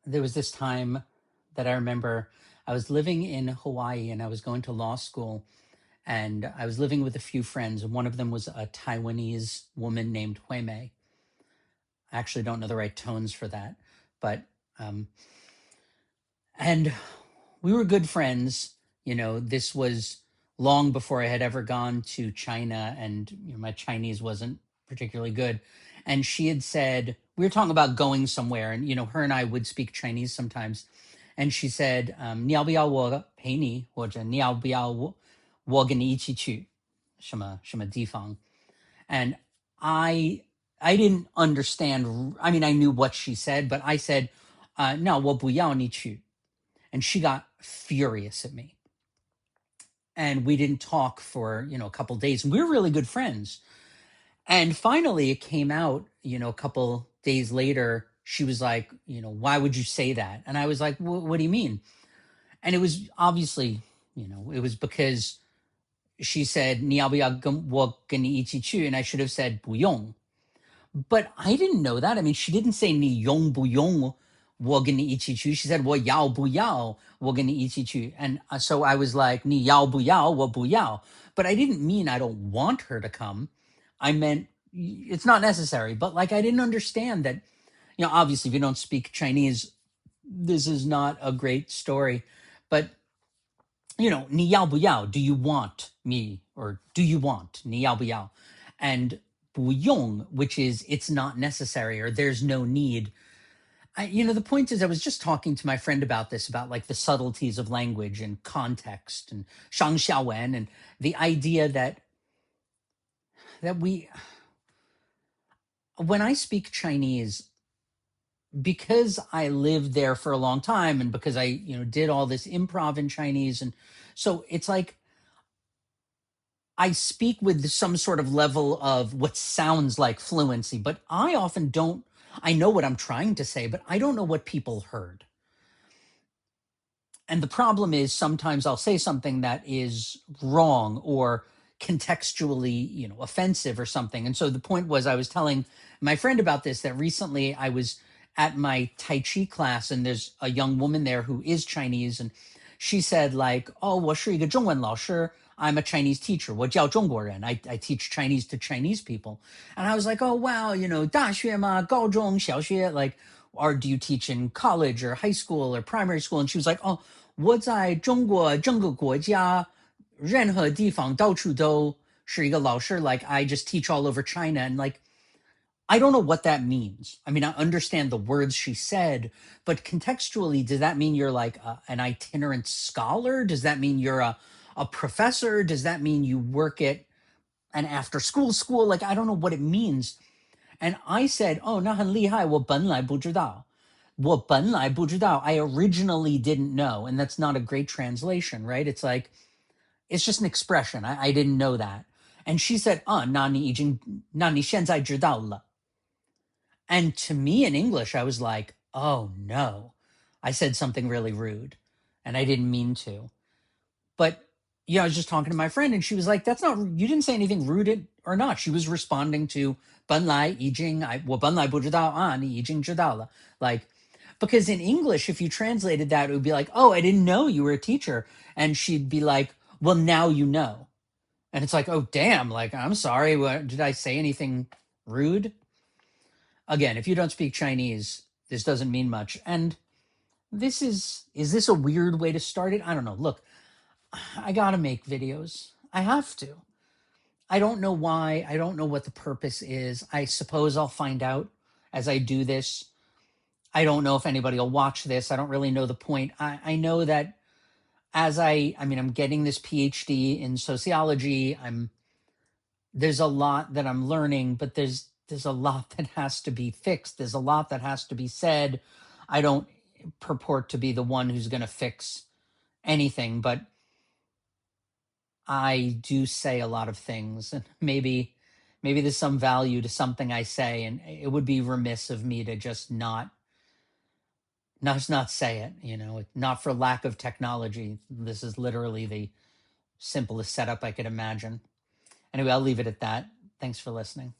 there was this time that I remember I was living in Hawaii and I was going to law school, and I was living with a few friends, and one of them was a Taiwanese woman named Huimei. I actually don't know the right tones for that, but um, and we were good friends. This was long before I had ever gone to China, and my Chinese wasn't particularly good. And she had said, we were talking about going somewhere, and her and I would speak Chinese sometimes. And she said, 你要不要我陪你，或者你要不要我跟你一起去什么地方？ And I didn't understand. I mean, I knew what she said, but I said, no, 我不要你去. And she got furious at me. And we didn't talk for, a couple days. And we were really good friends. And finally it came out, a couple days later, she was like, why would you say that? And I was like, what do you mean? And it was obviously, it was because she said, 你要不要我跟你一起去? And I should have said, 不用. But I didn't know that. I mean, she didn't say 你用不用我跟你一起去. She said 我要不要我跟你一起去. And so I was like 你要不要我不要. But I didn't mean I don't want her to come. I meant it's not necessary. But like I didn't understand that, obviously if you don't speak Chinese, this is not a great story. But 你要不要? Do you want me? Or do you want? 你要不要? And 不用, which is it's not necessary or there's no need. The point is, I was just talking to my friend about this, about like the subtleties of language and context and shang xiaowen, and the idea that when I speak Chinese, because I lived there for a long time and because I, did all this improv in Chinese. And so it's like, I speak with some sort of level of what sounds like fluency, but I often don't. I know what I'm trying to say, but I don't know what people heard. And the problem is sometimes I'll say something that is wrong or contextually, offensive or something. And so the point was, I was telling my friend about this, that recently I was at my Tai Chi class and there's a young woman there who is Chinese. And she said like, oh, 我是一个中文老师. I'm a Chinese teacher. 我教中国人. I teach Chinese to Chinese people. And I was like, oh, wow, 大学嘛,高中,小学, like, or do you teach in college or high school or primary school? And she was like, oh, 我在中国整个国家任何地方到处都是一个老师. Like I just teach all over China. And like, I don't know what that means. I mean, I understand the words she said, but contextually, does that mean you're like an itinerant scholar? Does that mean you're a professor? Does that mean you work at an after school? Like, I don't know what it means. And I said, oh, 那很厉害,我本来不知道. 我本来不知道. I originally didn't know. And that's not a great translation, right? It's like, it's just an expression. I didn't know that. And she said, 那你现在知道了. And to me in English, I was like, oh no, I said something really rude and I didn't mean to. But, I was just talking to my friend and she was like, you didn't say anything rude or not. She was responding to 本来已经,我本来不知道,你已经知道了. Like, because in English, if you translated that, it would be like, oh, I didn't know you were a teacher. And she'd be like, well, now you know. And it's like, oh, damn, like, I'm sorry. Did I say anything rude? Again, if you don't speak Chinese, this doesn't mean much. And is this a weird way to start it? I don't know. Look, I gotta make videos. I have to. I don't know why. I don't know what the purpose is. I suppose I'll find out as I do this. I don't know if anybody will watch this. I don't really know the point. I know that I'm getting this PhD in sociology. There's a lot that I'm learning, but there's a lot that has to be fixed. There's a lot that has to be said. I don't purport to be the one who's going to fix anything, but I do say a lot of things, and maybe there's some value to something I say, and it would be remiss of me to just not say it, not for lack of technology. This is literally the simplest setup I could imagine. Anyway, I'll leave it at that. Thanks for listening.